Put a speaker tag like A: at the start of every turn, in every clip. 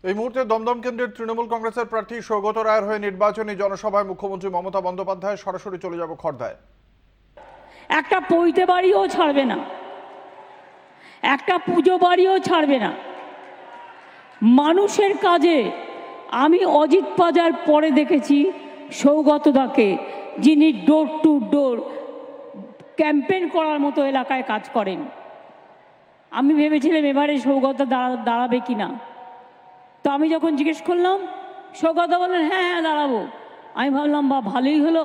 A: এই মুহূর্তে দমদম কেন্দ্রের তৃণমূল কংগ্রেসের প্রার্থী সৌগত রায়ের হয়ে নির্বাচনী জনসভায় মুখ্যমন্ত্রী মমতা বন্দ্যোপাধ্যায় সরাসরি চলে যাব খড়দায়।
B: একটা পৈতে বাড়িও ছাড়বে না, একটা পুজো বাড়িও ছাড়বে না। মানুষের কাজে আমি অজিত পাজার পরে দেখেছি সৌগতদাকে, যিনি ডোর টু ডোর ক্যাম্পেইন করার মতো এলাকায় কাজ করেন। আমি ভেবেছিলাম এবারে সৌগত দাঁড়াবে কি না। তো আমি যখন জিজ্ঞেস করলাম, সৌগত বললেন হ্যাঁ হ্যাঁ দাঁড়াবো। আমি ভাবলাম বা ভালোই হলো,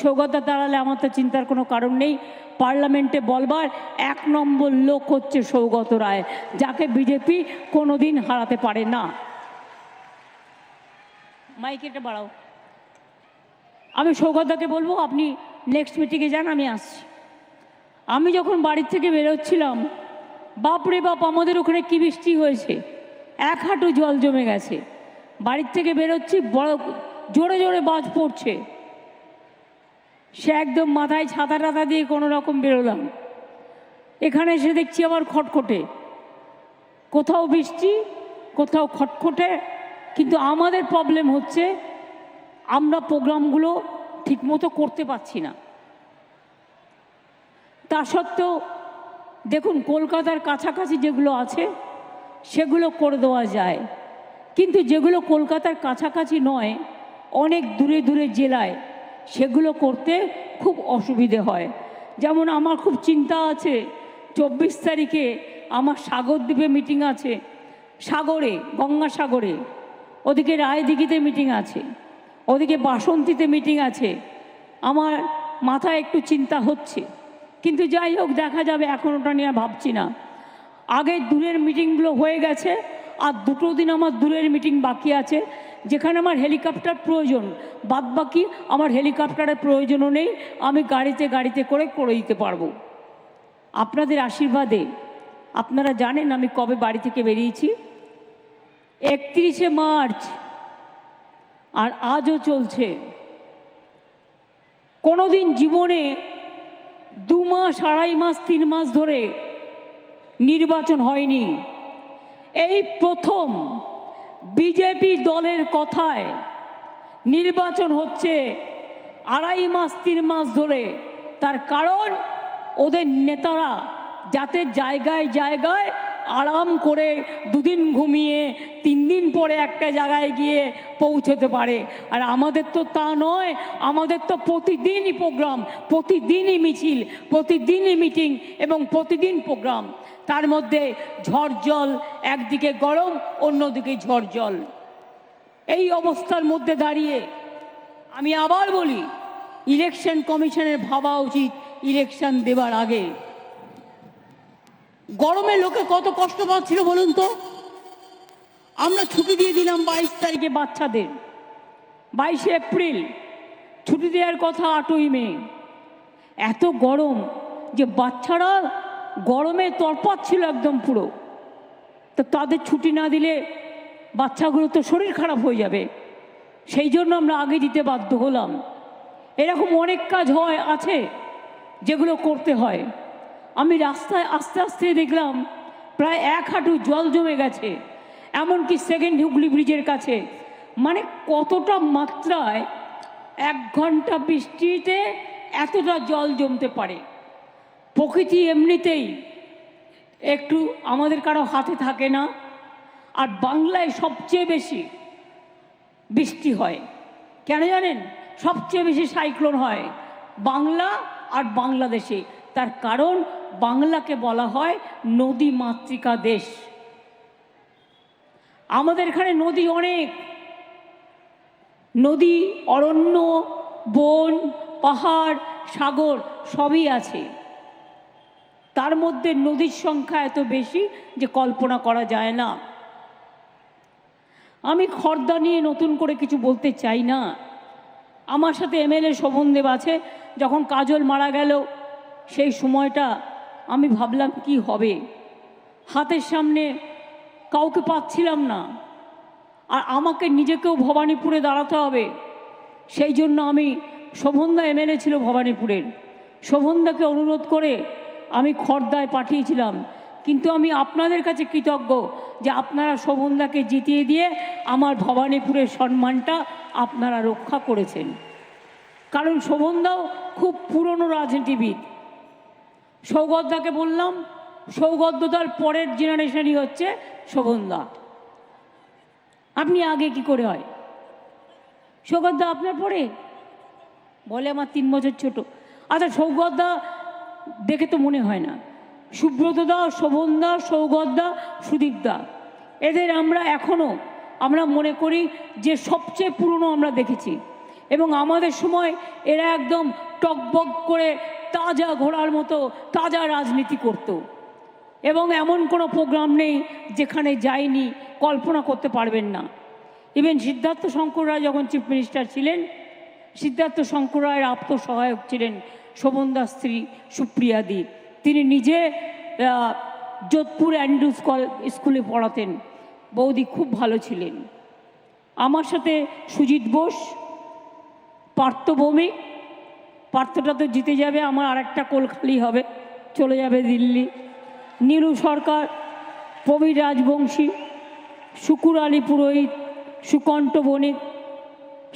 B: সৌগত দাঁড়ালে আমার তো চিন্তার কোনো কারণ নেই। পার্লামেন্টে বলবার 1 নম্বর লোক হচ্ছে সৌগত রায়, যাকে বিজেপি কোনোদিন হারাতে পারে না। মাইকেটা বাড়াও। আমি সৌগতদাকে বলবো আপনি নেক্সট মিটিংয়ে যান, আমি আসছি। আমি যখন বাড়ির থেকে বেরোচ্ছিলাম, বাপরে বাপ আমাদের ওখানে কী বৃষ্টি হয়েছে, 1 হাঁটু জল জমে গেছে। বাড়ির থেকে বেরোচ্ছি, বড় জোরে জোরে বাজ পড়ছে। সে একদম মাথায় ছাতা টাতা দিয়ে কোনো রকম বেরোলাম। এখানে এসে দেখছি আবার খটখটে, কোথাও বৃষ্টি কোথাও খটখটে। কিন্তু আমাদের প্রবলেম হচ্ছে আমরা প্রোগ্রামগুলো ঠিকমতো করতে পারছি না। তা সত্ত্বেও দেখুন, কলকাতার কাছাকাছি যেগুলো আছে সেগুলো করে দেওয়া যায়, কিন্তু যেগুলো কলকাতার কাছাকাছি নয়, অনেক দূরে দূরে জেলায়, সেগুলো করতে খুব অসুবিধে হয়। যেমন আমার খুব চিন্তা আছে, 24 তারিখে আমার সাগরদ্বীপে মিটিং আছে, সাগরে, গঙ্গাসাগরে, ওদিকে রায়দিঘিতে মিটিং আছে, ওদিকে বাসন্তীতে মিটিং আছে। আমার মাথায় একটু চিন্তা হচ্ছে, কিন্তু যাই হোক দেখা যাবে, এখন ওটা নিয়ে ভাবছি না। আগে দূরের মিটিংগুলো হয়ে গেছে, আর 2 দিন আমার দূরের মিটিং বাকি আছে, যেখানে আমার হেলিকপ্টার প্রয়োজন। বাদ বাকি আমার হেলিকপ্টারের প্রয়োজনও নেই, আমি গাড়িতে করে দিতে পারবো আপনাদের আশীর্বাদে। আপনারা জানেন আমি কবে বাড়ি থেকে বেরিয়েছি, 31শে মার্চ, আর আজও চলছে। কোনোদিন জীবনে 2 মাস, 2.5 মাস, 3 মাস ধরে নির্বাচন হয়নি। এই প্রথম বিজেপি দলের কথায় নির্বাচন হচ্ছে 2.5 মাস, 3 মাস ধরে। তার কারণ ওদের নেতারা যাতে জায়গায় জায়গায় আরাম করে 2 দিন ঘুমিয়ে 3 দিন পরে একটা জায়গায় গিয়ে পৌঁছতে পারে। আর আমাদের তো তা নয়, আমাদের তো প্রতিদিনই প্রোগ্রাম, প্রতিদিনই মিছিল, প্রতিদিনই মিটিং এবং প্রতিদিন প্রোগ্রাম। তার মধ্যে ঝড় জল, একদিকে গরম অন্যদিকে ঝড় জল। এই অবস্থার মধ্যে দাঁড়িয়ে আমি আবার বলি, ইলেকশন কমিশনের ভাবা উচিত ইলেকশন দেবার আগে। গরমে লোকে কত কষ্ট পাচ্ছিল বলুন তো। আমরা ছুটি দিয়ে দিলাম 22 তারিখে বাচ্চাদের, 22শে এপ্রিল ছুটি দেওয়ার কথা 8ই মে। এত গরম যে বাচ্চারা গরমে তরপাচ্ছিল একদম পুরো। তো তাদের ছুটি না দিলে বাচ্চাগুলো তো শরীর খারাপ হয়ে যাবে, সেই জন্য আমরা আগে দিতে বাধ্য হলাম। এরকম অনেক কাজ আছে যেগুলো করতে হয়। আমি রাস্তায় আস্তে আস্তে দেখলাম প্রায় 1 হাঁটু জল জমে গেছে, এমনকি 2nd হুগলি ব্রিজের কাছে। মানে কতটা মাত্রায় 1 ঘন্টা বৃষ্টিতে এতটা জল জমতে পারে। প্রকৃতি এমনিতেই একটু আমাদের কারো হাতে থাকে না। আর বাংলায় সবচেয়ে বেশি বৃষ্টি হয় কেন জানেন? সবচেয়ে বেশি সাইক্লোন হয় বাংলা আর বাংলাদেশে। তার কারণ বাংলাকে বলা হয় নদী মাতৃকা দেশ। আমাদের এখানে নদী অনেক, নদী, অরণ্য, বন, পাহাড়, সাগর সবই আছে। তার মধ্যে নদীর সংখ্যা এত বেশি যে কল্পনা করা যায় না। আমি খড়দা নিয়ে নতুন করে কিছু বলতে চাই না। আমার সাথে এমএলএ শোভনদেব আছে। যখন কাজল মারা গেল সেই সময়টা আমি ভাবলাম কি হবে, হাতের সামনে কাউকে পাচ্ছিলাম না, আর আমাকে নিজেকেও ভবানীপুরে দাঁড়াতে হবে। সেই জন্য আমি, শোভনদা এমএলএ ছিল ভবানীপুরের, শোভনদাকে অনুরোধ করে আমি খড়দায় পাঠিয়েছিলাম কিন্তু আমি আপনাদের কাছে কৃতজ্ঞ যে আপনারা শোভনদাকে জিতিয়ে দিয়ে আমার ভবানীপুরের সম্মানটা আপনারা রক্ষা করেছেন। কারণ শোভনদাও খুব পুরনো রাজনীতিবিদ। সৌগতদাকে বললাম, সৌগতদার পরের জেনারেশনই হচ্ছে শোভনদা। আপনি আগে কি করে হয়? সৌগতদা আপনার পরে বলে আমার 3 বছর ছোট। আচ্ছা, সৌগতদা দেখে তো মনে হয় না। সুব্রতদা, শোভনদা, সৌগতদা, সুদীপদা, এদের আমরা এখনও আমরা মনে করি যে সবচেয়ে পুরনো আমরা দেখেছি। এবং আমাদের সময় এরা একদম টকবক করে তাজা ঘোড়ার মতো তাজা রাজনীতি করত। এবং এমন কোনো প্রোগ্রাম নেই যেখানে যায়নি, কল্পনা করতে পারবেন না। ইভেন সিদ্ধার্থ শঙ্কর রায় যখন চিফ মিনিস্টার ছিলেন, সিদ্ধার্থ শঙ্কর রায়ের আপ্তসহায়ক ছিলেন শোভনদার স্ত্রী সুপ্রিয়া দি। তিনি নিজে যোধপুর অ্যান্ড্রুজ স্কুলে পড়াতেন। বৌদি খুব ভালো ছিলেন। আমার সাথে সুজিত বোস, পার্থ ভৌমিক, পার্থটা তো জিতে যাবে, আমার আরেকটা কোল খালি হবে, চলে যাবে দিল্লি। নীলু সরকার, প্রবীর রাজবংশী, শুকুর আলী পুরোহিত, সুকণ্ঠ বণিক,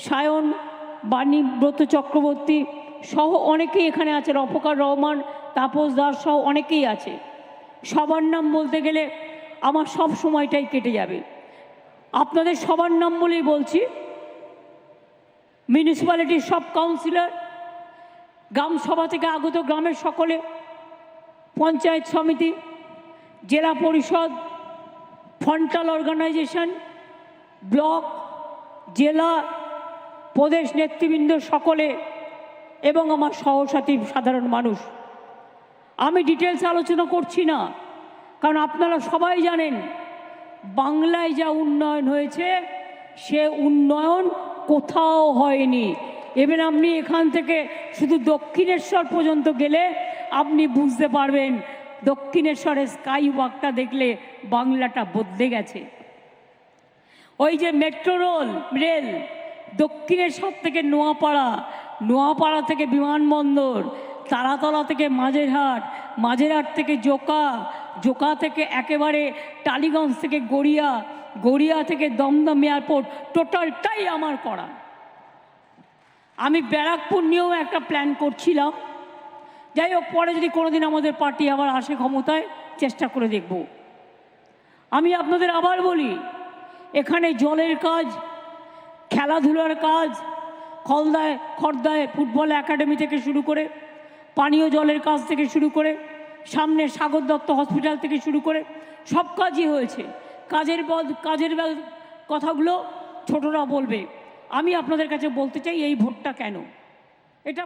B: সায়ন, বাণীব্রত চক্রবর্তী সহ অনেকেই এখানে আছে, রফকার রহমান, তাপস দাস সহ অনেকেই আছে। সবার নাম বলতে গেলে আমার সব সময়টাই কেটে যাবে। আপনাদের সবার নাম বলেই বলছি। মিউনিসিপ্যালিটির সব কাউন্সিলর, গ্রাম সভা থেকে আগত গ্রামের সকলে, পঞ্চায়েত সমিতি, জেলা পরিষদ, ফ্রন্টাল অর্গানাইজেশন, ব্লক, জেলা, প্রদেশ নেতৃবৃন্দ সকলে এবং আমার সহসাথী সাধারণ মানুষ, আমি ডিটেলস আলোচনা করছি না, কারণ আপনারা সবাই জানেন বাংলায় যা উন্নয়ন হয়েছে সে উন্নয়ন কোথাও হয়নি। এবার আপনি এখান থেকে শুধু দক্ষিণেশ্বর পর্যন্ত গেলে আপনি বুঝতে পারবেন দক্ষিণেশ্বরের স্কাই ওয়াকটা দেখলে বাংলাটা বদলে গেছে। ওই যে মেট্রো রেল দক্ষিণেশ্বর থেকে নোয়াপাড়া, নোয়াপাড়া থেকে বিমানবন্দর, তারাতলা থেকে মাঝেরহাট, মাঝেরহাট থেকে জোকা, জোকা থেকে একেবারে টালিগঞ্জ থেকে গড়িয়া, গড়িয়া থেকে দমদম এয়ারপোর্ট, টোটালটাই আমার করা। আমি ব্যারাকপুর নিয়েও একটা প্ল্যান করছিলাম। যাই হোক, পরে যদি কোনোদিন আমাদের পার্টি আবার আসে ক্ষমতায়, চেষ্টা করে দেখব। আমি আপনাদের আবার বলি, এখানে জলের কাজ, খেলাধুলার কাজ, খর্দায় ফুটবল একাডেমি থেকে শুরু করে, পানীয় জলের কাজ থেকে শুরু করে, সামনে সাগর দত্ত হসপিটাল থেকে শুরু করে সব কাজই হয়েছে। কাজের কথাগুলো ছোটরা বলবে। আমি আপনাদের কাছে বলতে চাই এই ভোটটা কেন এটা